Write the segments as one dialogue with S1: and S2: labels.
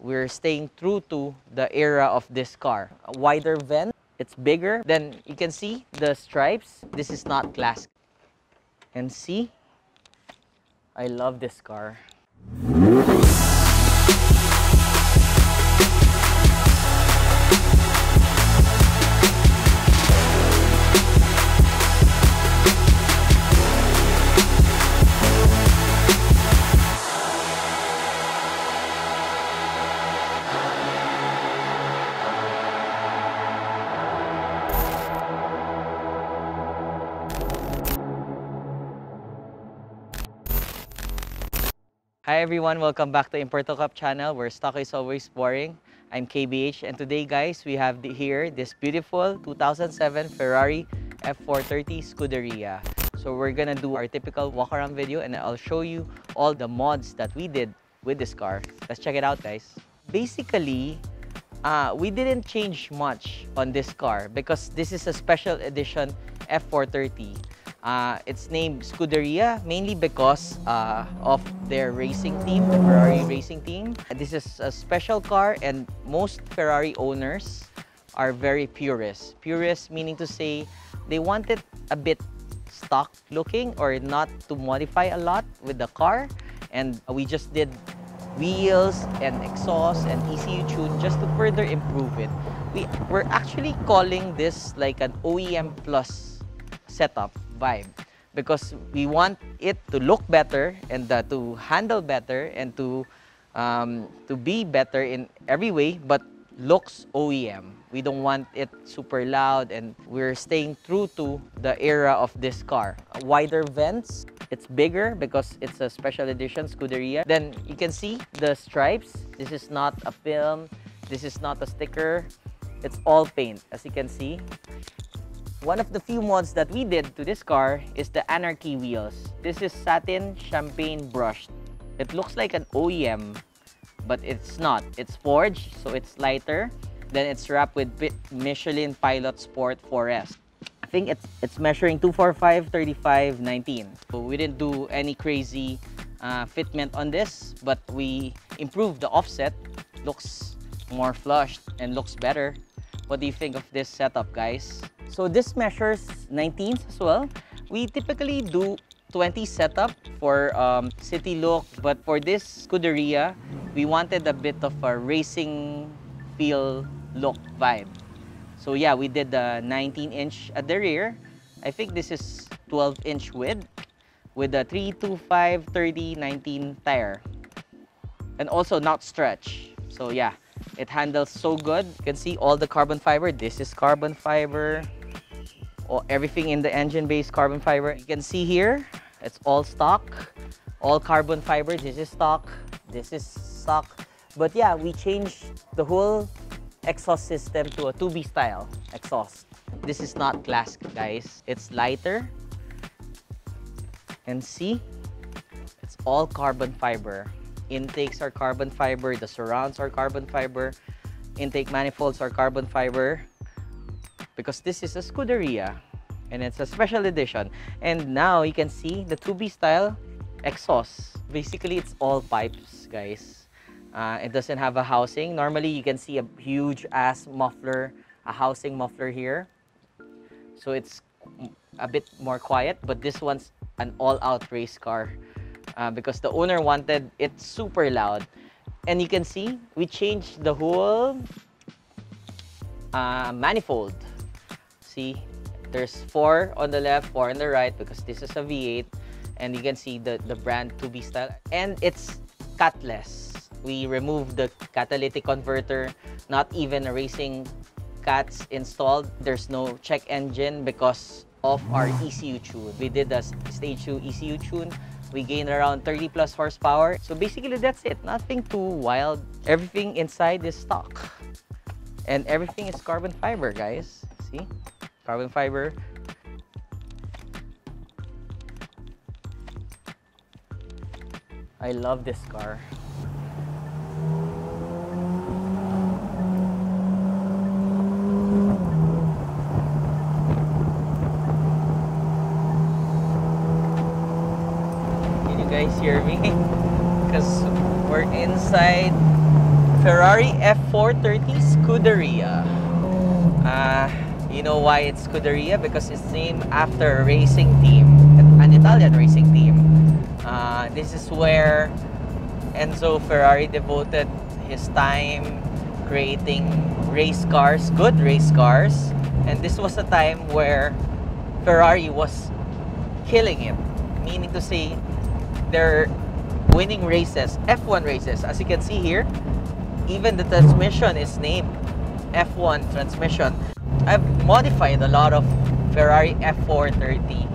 S1: we're staying true to the era of this car. A wider vent, it's bigger. Then you can see the stripes. This is not classic. And see, I love this car. Hi everyone, welcome back to Importo Cup channel where stock is always boring. I'm KBH and today guys, we have here this beautiful 2007 Ferrari F430 Scuderia. So we're gonna do our typical walk around video and I'll show you all the mods that we did with this car. Let's check it out guys. Basically, we didn't change much on this car because this is a special edition F430. It's named Scuderia mainly because of their racing team, the Ferrari racing team. This is a special car and most Ferrari owners are very purist. Purist meaning to say they want it a bit stock looking or not to modify a lot with the car. And we just did wheels and exhaust and ECU tune just to further improve it. We're actually calling this like an OEM plus setup vibe because we want it to look better and to handle better and to be better in every way, but looks OEM. We don't want it super loud and we're staying true to the era of this car. Wider vents, it's bigger because it's a special edition Scuderia. Then you can see the stripes. This is not a film, this is not a sticker, it's all paint as you can see. One of the few mods that we did to this car is the Anarchy Wheels. This is satin champagne brushed. It looks like an OEM, but it's not. It's forged, so it's lighter. Then it's wrapped with Michelin Pilot Sport 4S. I think it's measuring 245, 35, 19. So we didn't do any crazy fitment on this, but we improved the offset. Looks more flushed and looks better. What do you think of this setup, guys? So this measures 19s as well. We typically do 20 setup for city look, but for this Scuderia, we wanted a bit of a racing feel look vibe. So yeah, we did the 19-inch at the rear. I think this is 12-inch width with a 325 30 19 tire. And also not stretch. So yeah, it handles so good. You can see all the carbon fiber. This is carbon fiber. Everything in the engine base carbon fiber. You can see here, it's all stock, all carbon fiber. This is stock, this is stock. But yeah, we changed the whole exhaust system to a Tubi Style exhaust. This is not classic, guys. It's lighter. And see, it's all carbon fiber. Intakes are carbon fiber, the surrounds are carbon fiber, intake manifolds are carbon fiber. Because this is a Scuderia and it's a special edition. And now you can see the Tubi Style exhaust. Basically, it's all pipes, guys. It doesn't have a housing. Normally, you can see a huge ass muffler, a housing muffler here. So it's a bit more quiet, but this one's an all-out race car because the owner wanted it super loud. And you can see, we changed the whole manifold. See, there's 4 on the left, 4 on the right because this is a V8 and you can see the brand Tubi Style and it's catless. We removed the catalytic converter, not even a racing cats installed. There's no check engine because of our ECU tune. We did a stage 2 ECU tune. We gained around 30 plus horsepower. So basically that's it, nothing too wild. Everything inside is stock and everything is carbon fiber, guys. See? Carbon fiber. I love this car. Can you guys hear me? Because we're inside Ferrari F430 Scuderia. You know why it's Scuderia? Because it's named after a racing team, an Italian racing team. This is where Enzo Ferrari devoted his time creating race cars, good race cars. And this was a time where Ferrari was killing it, meaning to say they're winning races, F1 races. As you can see here, even the transmission is named F1 transmission. I've modified a lot of Ferrari F430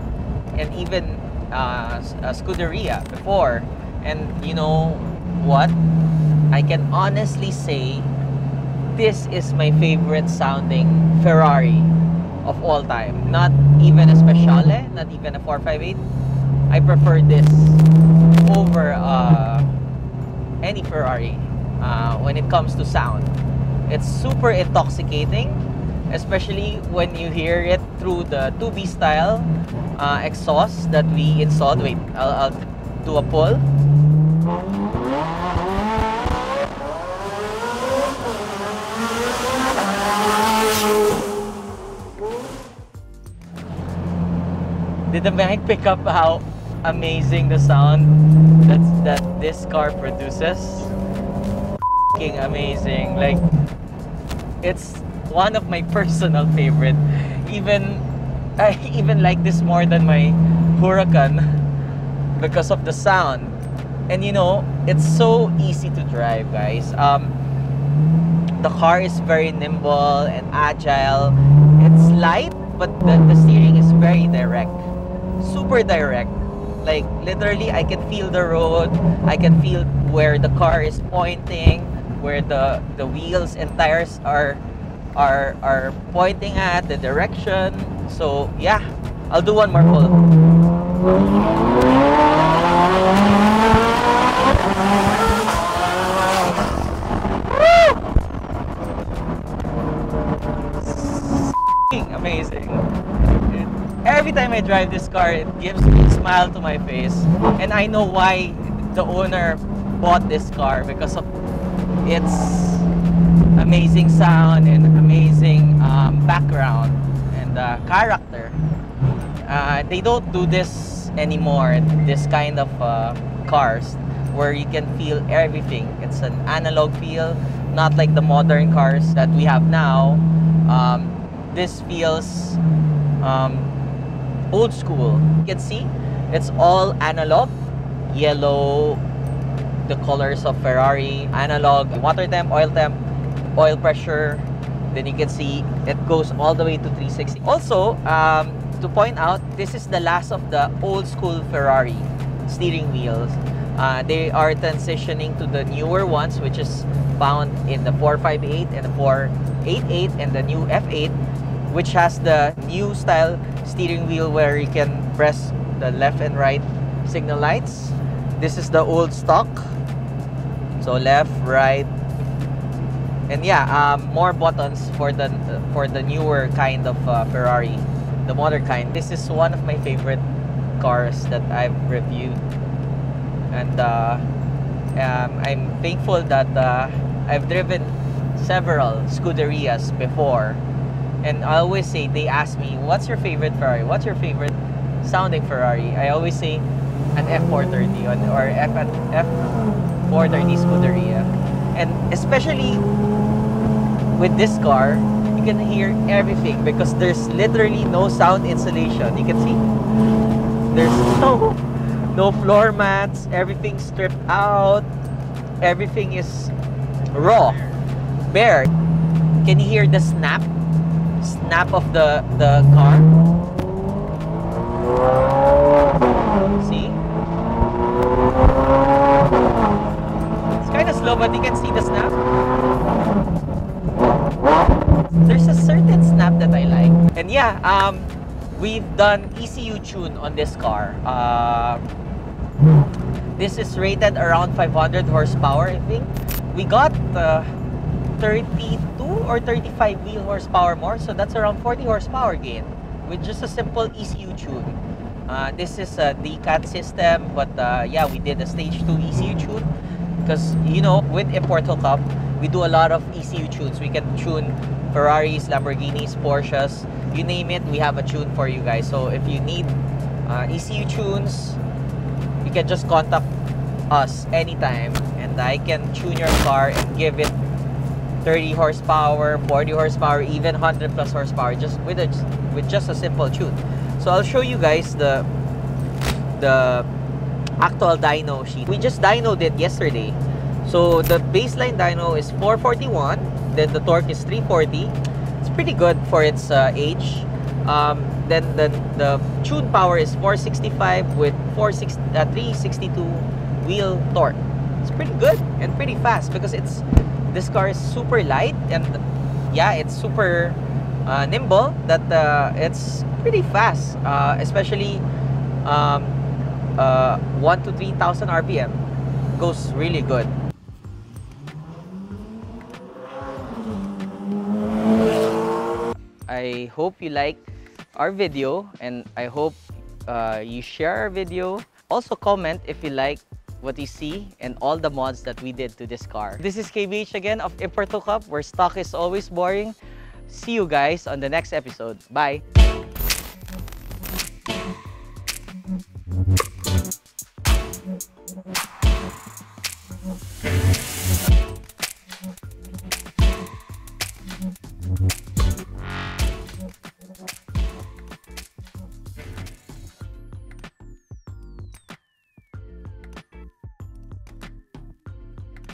S1: and even a Scuderia before. And you know what? I can honestly say this is my favorite sounding Ferrari of all time. Not even a Speciale, not even a 458. I prefer this over any Ferrari when it comes to sound. It's super intoxicating, especially when you hear it through the Tubi Style exhaust that we installed. Wait, I'll do a pull. Did the mic pick up how amazing the sound that this car produces? F***ing amazing. Like, it's one of my personal favorite. I even like this more than my Huracan because of the sound. And you know, it's so easy to drive, guys. The car is very nimble and agile. It's light, but the steering is very direct. Super direct. Like, literally, I can feel the road. I can feel where the car is pointing, where the wheels and tires are pointing at the direction. So yeah, I'll do one more pull. Amazing. Every time I drive this car, it gives me a smile to my face. And I know why the owner bought this car, because of its amazing sound and amazing background and character. They don't do this anymore, this kind of cars where you can feel everything. It's an analog feel, not like the modern cars that we have now. This feels old school. You can see it's all analog, yellow, the colors of Ferrari, analog, water temp, oil pressure. Then you can see it goes all the way to 360. Also, to point out, this is the last of the old school Ferrari steering wheels. They are transitioning to the newer ones, which is found in the 458 and the 488 and the new F8, which has the new style steering wheel where you can press the left and right signal lights. This is the old stock. So left, right, and yeah, more buttons for the newer kind of Ferrari, the modern kind. This is one of my favorite cars that I've reviewed, and I'm thankful that I've driven several Scuderias before. And I always say, they ask me, what's your favorite Ferrari? What's your favorite sounding Ferrari? I always say an F430 or F430 Scuderia. And especially with this car, you can hear everything because there's literally no sound insulation. You can see there's no floor mats. Everything's stripped out. Everything is raw, bare. Can you hear the snap of the car? See? It's kind of slow, but you can see the snap. There's a certain snap that I like. And yeah, we've done ECU tune on this car. This is rated around 500 horsepower, I think. We got 32 or 35 wheel horsepower more, so that's around 40 horsepower gain with just a simple ECU tune. This is a DCAT system, but yeah, we did a stage 2 ECU tune because, you know, with import hookup, we do a lot of ECU tunes. We can tune Ferraris, Lamborghinis, Porsches, you name it, we have a tune for you guys. So if you need ECU tunes, you can just contact us anytime, and I can tune your car and give it 30 horsepower, 40 horsepower, even 100 plus horsepower, just with just a simple tune. So I'll show you guys the actual dyno sheet. We just dynoed it yesterday. So the baseline dyno is 441, then the torque is 340. It's pretty good for its age. Then the tune power is 465 with 362 wheel torque. It's pretty good and pretty fast because this car is super light, and yeah, it's super nimble. That it's pretty fast, especially 1 to 3,000 RPM. Goes really good. I hope you like our video, and I hope you share our video. Also comment if you like what you see and all the mods that we did to this car. This is KBH again of Import to Cup, where stock is always boring. See you guys on the next episode. Bye!